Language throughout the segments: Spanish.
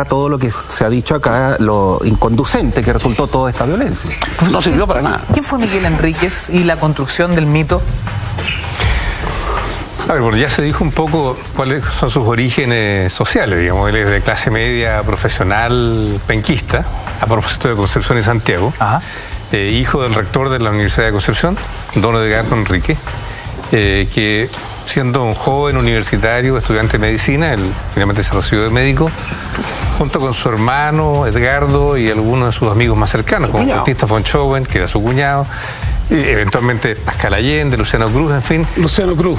todo lo que se ha dicho acá, lo inconducente que resultó toda esta violencia. No sirvió para nada. ¿Quién fue Miguel Enríquez y la construcción del mito? A ver, bueno, ya se dijo un poco cuáles son sus orígenes sociales, digamos. Él es de clase media profesional penquista, a propósito de Concepción y Santiago. Ajá. Hijo del rector de la Universidad de Concepción, don Edgardo Enríquez, que siendo un joven universitario, estudiante de medicina, él finalmente se recibió de médico, junto con su hermano Edgardo y algunos de sus amigos más cercanos, como Bautista von Schoen, que era su cuñado, y eventualmente Pascal Allende, Luciano Cruz, en fin. Luciano Cruz,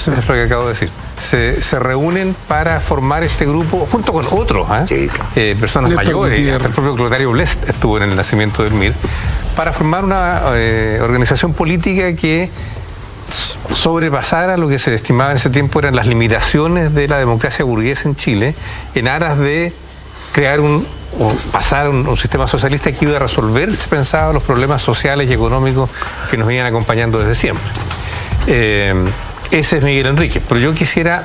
es lo que acabo de decir. Se reúnen para formar este grupo junto con otros, personas mayores. El propio Clotario Blest estuvo en el nacimiento del MIR, para formar una organización política que sobrepasara lo que se estimaba en ese tiempo eran las limitaciones de la democracia burguesa en Chile, en aras de crear pasar un sistema socialista que iba a resolver, se pensaba, los problemas sociales y económicos que nos venían acompañando desde siempre. Ese es Miguel Enríquez, pero yo quisiera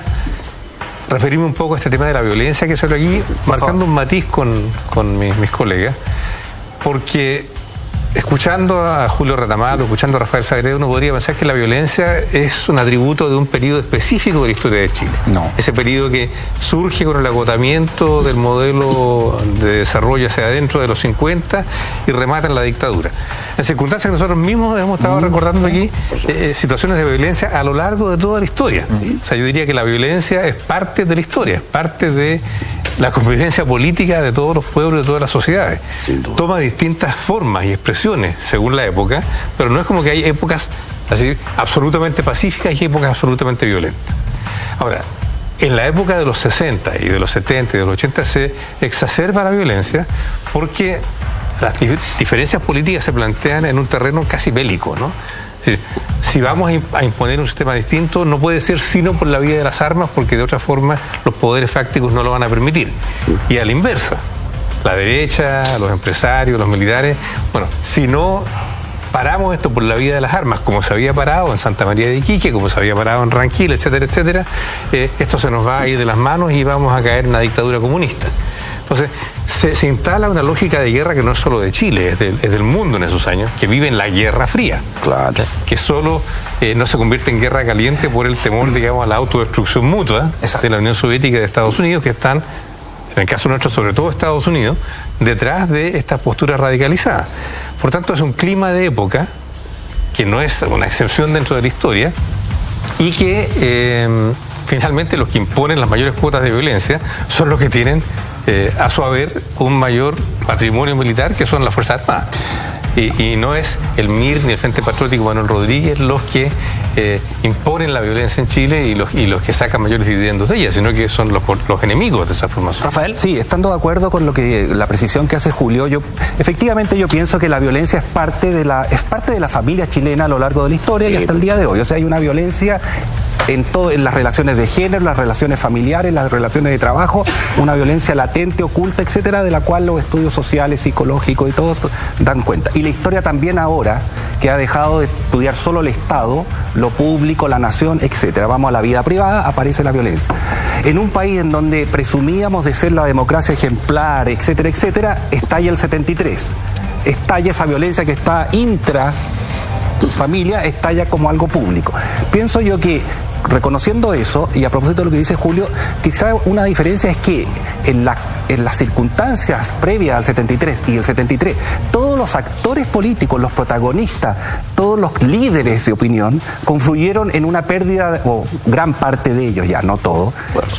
referirme un poco a este tema de la violencia que se habla aquí, marcando un matiz con mis colegas, porque escuchando a Julio Retamal, escuchando a Rafael Sagredo, uno podría pensar que la violencia es un atributo de un periodo específico de la historia de Chile. No. Ese periodo que surge con el agotamiento del modelo de desarrollo hacia adentro de los 50 y remata en la dictadura. En circunstancias que nosotros mismos hemos estado recordando aquí, situaciones de violencia a lo largo de toda la historia. O sea, yo diría que la violencia es parte de la historia, es parte de la convivencia política de todos los pueblos, de todas las sociedades. Toma distintas formas y expresiones según la época, pero no es como que hay épocas así absolutamente pacíficas y épocas absolutamente violentas. Ahora, en la época de los 60 y de los 70 y de los 80 se exacerba la violencia porque las diferencias políticas se plantean en un terreno casi bélico, ¿no? Si vamos a imponer un sistema distinto, no puede ser sino por la vía de las armas, porque de otra forma los poderes fácticos no lo van a permitir. Y a la inversa, la derecha, los empresarios, los militares, bueno, si no paramos esto por la vía de las armas, como se había parado en Santa María de Iquique, como se había parado en Ranquil, etcétera, etcétera, esto se nos va a ir de las manos y vamos a caer en una dictadura comunista. Entonces, se instala una lógica de guerra que no es solo de Chile, es del mundo en esos años, que vive en la Guerra Fría. claro, Que solo no se convierte en guerra caliente por el temor, digamos, a la autodestrucción mutua de la Unión Soviética y de Estados Unidos, que están, en el caso nuestro, sobre todo Estados Unidos, detrás de estas posturas radicalizadas. Por tanto, es un clima de época que no es una excepción dentro de la historia y que finalmente los que imponen las mayores cuotas de violencia son los que tienen a su haber un mayor patrimonio militar, que son las Fuerzas Armadas. Y no es el MIR ni el Frente Patriótico Manuel Rodríguez los que imponen la violencia en Chile y los que sacan mayores dividendos de ella, sino que son los enemigos de esa formación. Rafael. Sí, estando de acuerdo con la precisión que hace Julio, efectivamente yo pienso que la violencia es parte de la familia chilena a lo largo de la historia y hasta el día de hoy. O sea, hay una violencia en las relaciones de género, las relaciones familiares, las relaciones de trabajo, una violencia latente, oculta, etcétera, de la cual los estudios sociales, psicológicos y todo dan cuenta. Y la historia también ahora, que ha dejado de estudiar solo el Estado, lo público, la nación, etcétera. Vamos a la vida privada, aparece la violencia. En un país en donde presumíamos de ser la democracia ejemplar, etcétera, etcétera, estalla el 73. Estalla esa violencia que está familia, estalla como algo público. Pienso yo que, reconociendo eso, y a propósito de lo que dice Julio, quizá una diferencia es que en las circunstancias previas al 73 y el 73, todos los actores políticos, los protagonistas, todos los líderes de opinión, confluyeron en una pérdida, o gran parte de ellos ya, no todo,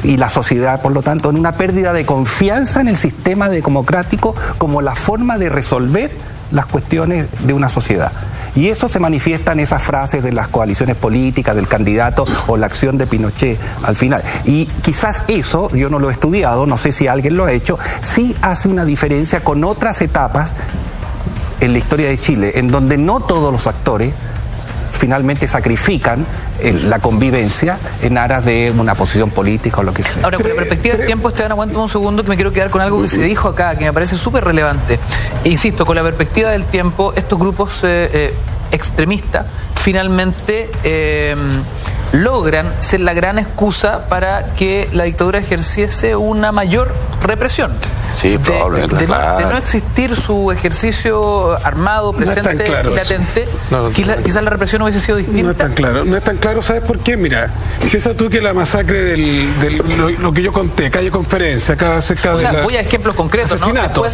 y la sociedad, por lo tanto, en una pérdida de confianza en el sistema democrático como la forma de resolver las cuestiones de una sociedad. Y eso se manifiesta en esas frases de las coaliciones políticas, del candidato o la acción de Pinochet al final. Y quizás eso, yo no lo he estudiado, no sé si alguien lo ha hecho, sí hace una diferencia con otras etapas en la historia de Chile, en donde no todos los actores finalmente sacrifican la convivencia en aras de una posición política o lo que sea. Ahora, con la perspectiva del tiempo, Esteban, aguanta un segundo que me quiero quedar con algo que se dijo acá, que me parece súper relevante. E insisto, con la perspectiva del tiempo, estos grupos extremistas finalmente logran ser la gran excusa para que la dictadura ejerciese una mayor represión. Sí, probablemente. De no existir su ejercicio armado, presente y latente, quizás la represión hubiese sido distinta. No es tan claro, ¿sabes por qué? Mira, piensa tú que la masacre lo que yo conté, calle Conferencia, acá cerca de la... voy a ejemplos concretos, asesinato,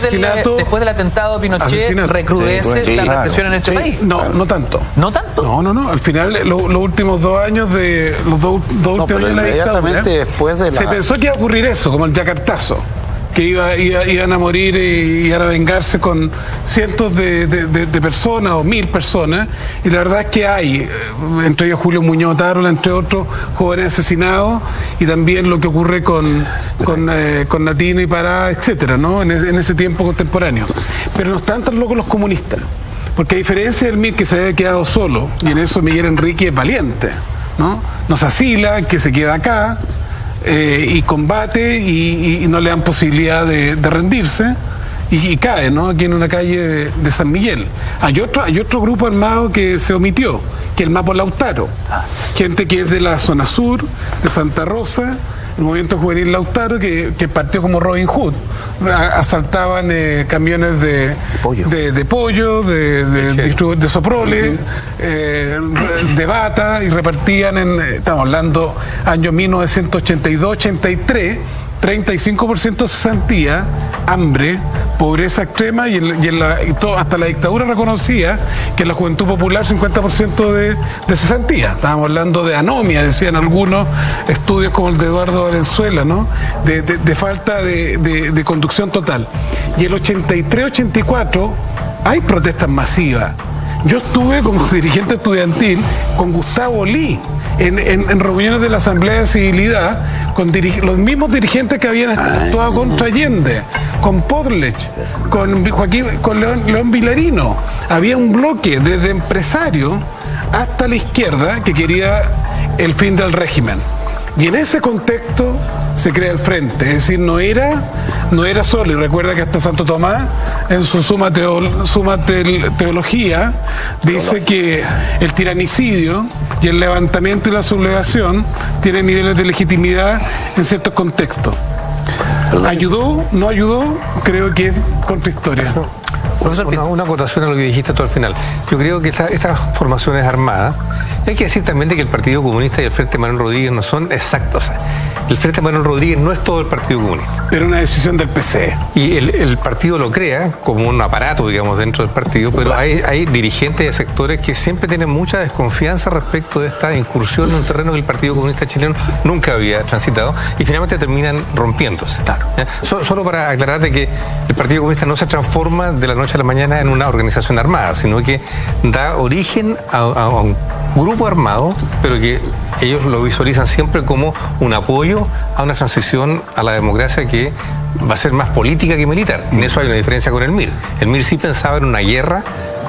¿no? Después del atentado de Pinochet, recrudece la represión en este país. No tanto. ¿No tanto? No. Al final, los últimos 2 años de últimos años de la dictadura, después de se pensó que iba a ocurrir eso, como el yacartazo, que iban a morir y iban a vengarse con cientos de personas o 1000 personas, y la verdad es que hay, entre ellos Julio Muñoz Tarola, entre otros, jóvenes asesinados, y también lo que ocurre con Latino y Pará, etcétera, ¿no? En ese tiempo contemporáneo. Pero no están tan locos los comunistas, porque a diferencia del MIR, que se había quedado solo, y en eso Miguel Enrique es valiente, ¿no? Nos asila, que se queda acá, y combate y no le dan posibilidad de rendirse y cae, ¿no? Aquí en una calle de San Miguel. Hay otro grupo armado que se omitió, que es el Mapo Lautaro, gente que es de la zona sur, de Santa Rosa, el movimiento juvenil Lautaro, que partió como Robin Hood. Asaltaban camiones de pollo, de soprole, de bata, y repartían estamos hablando año 1982-83, 35% cesantía, hambre, pobreza extrema, y hasta la dictadura reconocía que en la Juventud Popular 50% de cesantía. Estábamos hablando de anomia, decían algunos estudios como el de Eduardo Valenzuela, ¿no? De falta de conducción total. Y el 83-84 hay protestas masivas. Yo estuve como dirigente estudiantil con Gustavo Lee en reuniones de la Asamblea de Civilidad, con los mismos dirigentes que habían actuado contra Allende, con Podlech, con León Vilarino. Había un bloque desde empresarios hasta la izquierda que quería el fin del régimen. Y en ese contexto se crea el Frente, es decir, no era solo, y recuerda que hasta Santo Tomás en su Suma Teología dice que el tiranicidio y el levantamiento y la sublevación tienen niveles de legitimidad en ciertos contextos. ¿Ayudó? ¿No ayudó? Creo que es contrahistoria. Profesor, una acotación a lo que dijiste tú al final. Yo creo que estas formaciones armadas, hay que decir también de que el Partido Comunista y el Frente Manuel Rodríguez no son exactos. El Frente Manuel Rodríguez no es todo el Partido Comunista. Pero una decisión del PC. Y el partido lo crea como un aparato, digamos, dentro del partido, pero hay dirigentes de sectores que siempre tienen mucha desconfianza respecto de esta incursión en un terreno que el Partido Comunista chileno nunca había transitado, y finalmente terminan rompiéndose. Claro. Solo para aclarar de que el Partido Comunista no se transforma de la noche a la mañana en una organización armada, sino que da origen a un grupo armado, pero que ellos lo visualizan siempre como un apoyo a una transición a la democracia que va a ser más política que militar. En eso hay una diferencia con el MIR. El MIR sí pensaba en una guerra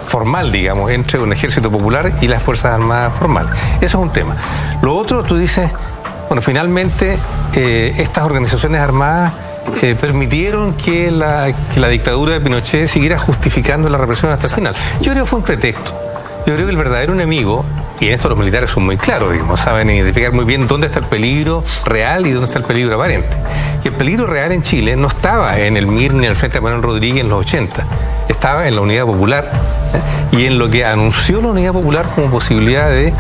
formal, digamos, entre un ejército popular y las Fuerzas Armadas formales. Eso es un tema. Lo otro, tú dices, bueno, finalmente estas organizaciones armadas permitieron que la dictadura de Pinochet siguiera justificando la represión hasta el final. Yo creo que fue un pretexto. Yo creo que el verdadero enemigo, y en esto los militares son muy claros, digamos, saben identificar muy bien dónde está el peligro real y dónde está el peligro aparente. Y el peligro real en Chile no estaba en el MIR ni en el Frente Manuel Rodríguez en los 80, estaba en la Unidad Popular, y en lo que anunció la Unidad Popular como posibilidad de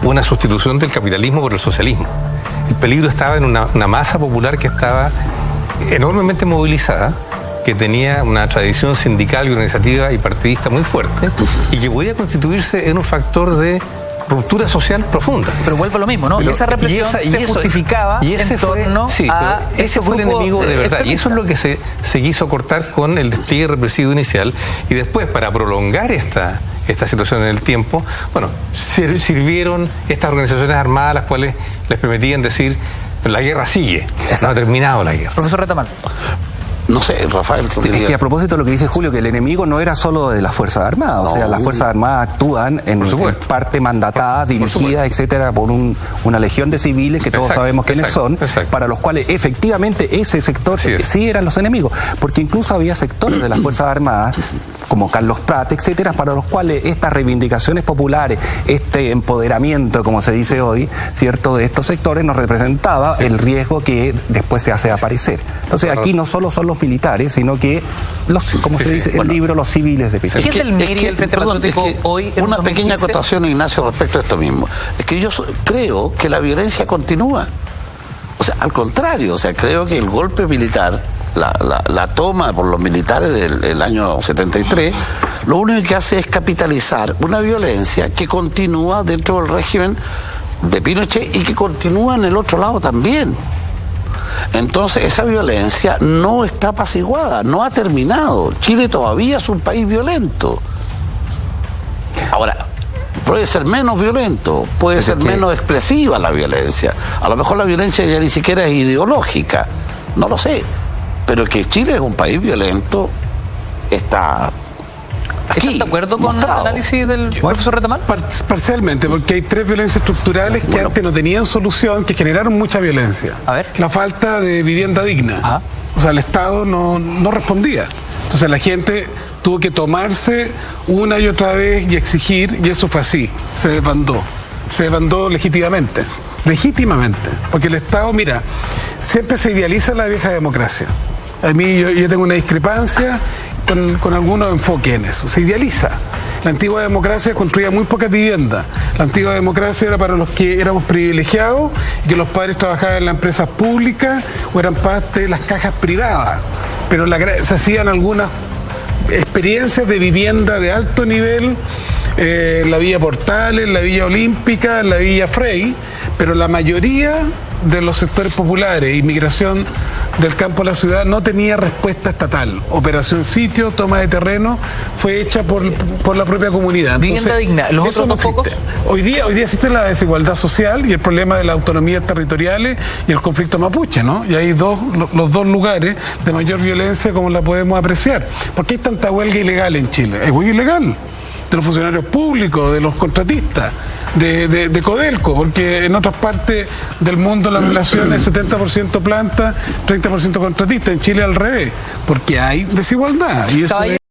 una sustitución del capitalismo por el socialismo. El peligro estaba en una masa popular que estaba enormemente movilizada, que tenía una tradición sindical y organizativa y partidista muy fuerte, y que podía constituirse en un factor de ruptura social profunda. Pero vuelve a lo mismo, ¿no? Esa represión se justificaba en torno a ese fue el enemigo de verdad, y eso es lo que se quiso cortar con el despliegue represivo inicial, y después, para prolongar esta situación en el tiempo, bueno, sirvieron estas organizaciones armadas, las cuales les permitían decir, la guerra sigue, no ha terminado la guerra. Profesor Retamal. No sé, Rafael. Es que a propósito de lo que dice Julio, que el enemigo no era solo de las Fuerzas Armadas, o sea, las Fuerzas Armadas actúan en parte mandatada, dirigida, etcétera, por una legión de civiles que todos sabemos quiénes son, para los cuales efectivamente ese sector sí eran los enemigos, porque incluso había sectores de las Fuerzas Armadas como Carlos Prat, etcétera, para los cuales estas reivindicaciones populares, este empoderamiento, como se dice hoy, cierto, de estos sectores nos representaba el riesgo que después se hace aparecer. Entonces aquí no solo son los militares, sino que los, como se dice en el libro, los civiles de Pizarro. ¿Qué es del MIRI, el Frente Patriótico, hoy en una 2015? pequeña acotación, Ignacio, respecto a esto mismo. Es que yo creo que la violencia continúa. O sea, al contrario, o sea, creo que el golpe militar, la toma por los militares del año 73, lo único que hace es capitalizar una violencia que continúa dentro del régimen de Pinochet y que continúa en el otro lado también. Entonces esa violencia no está apaciguada, no ha terminado. Chile todavía es un país violento. Ahora, puede ser menos violento, puede ser menos expresiva la violencia. A lo mejor la violencia ya ni siquiera es ideológica, no lo sé. Pero que Chile es un país violento está aquí. ¿Estás de acuerdo con mostrado. el análisis del profesor Retamal? Parcialmente, porque hay tres violencias estructurales que antes no tenían solución, que generaron mucha violencia. A ver. La falta de vivienda digna. Ajá. O sea, el Estado no respondía. Entonces la gente tuvo que tomarse una y otra vez y exigir, y eso fue así. Se desbandó legítimamente. Porque el Estado, mira, siempre se idealiza la vieja democracia. A mí yo tengo una discrepancia con algunos enfoques en eso. Se idealiza. La antigua democracia construía muy pocas viviendas. La antigua democracia era para los que éramos privilegiados y que los padres trabajaban en las empresas públicas o eran parte de las cajas privadas. Pero se hacían algunas experiencias de vivienda de alto nivel, la Villa Portales, la Villa Olímpica, la Villa Frey, pero la mayoría de los sectores populares, inmigración del campo a la ciudad, no tenía respuesta estatal. Operación Sitio, toma de terreno, fue hecha por la propia comunidad. Vivienda digna, ¿los eso otros dos existe. focos? Hoy día existe la desigualdad social y el problema de las autonomías territoriales y el conflicto mapuche, ¿no? Y hay los dos lugares de mayor violencia como la podemos apreciar. ¿Por qué hay tanta huelga ilegal en Chile? Es huelga ilegal de los funcionarios públicos, de los contratistas, de Codelco, porque en otras partes del mundo la población es 70% planta, 30% contratista. En Chile al revés, porque hay desigualdad. Y eso es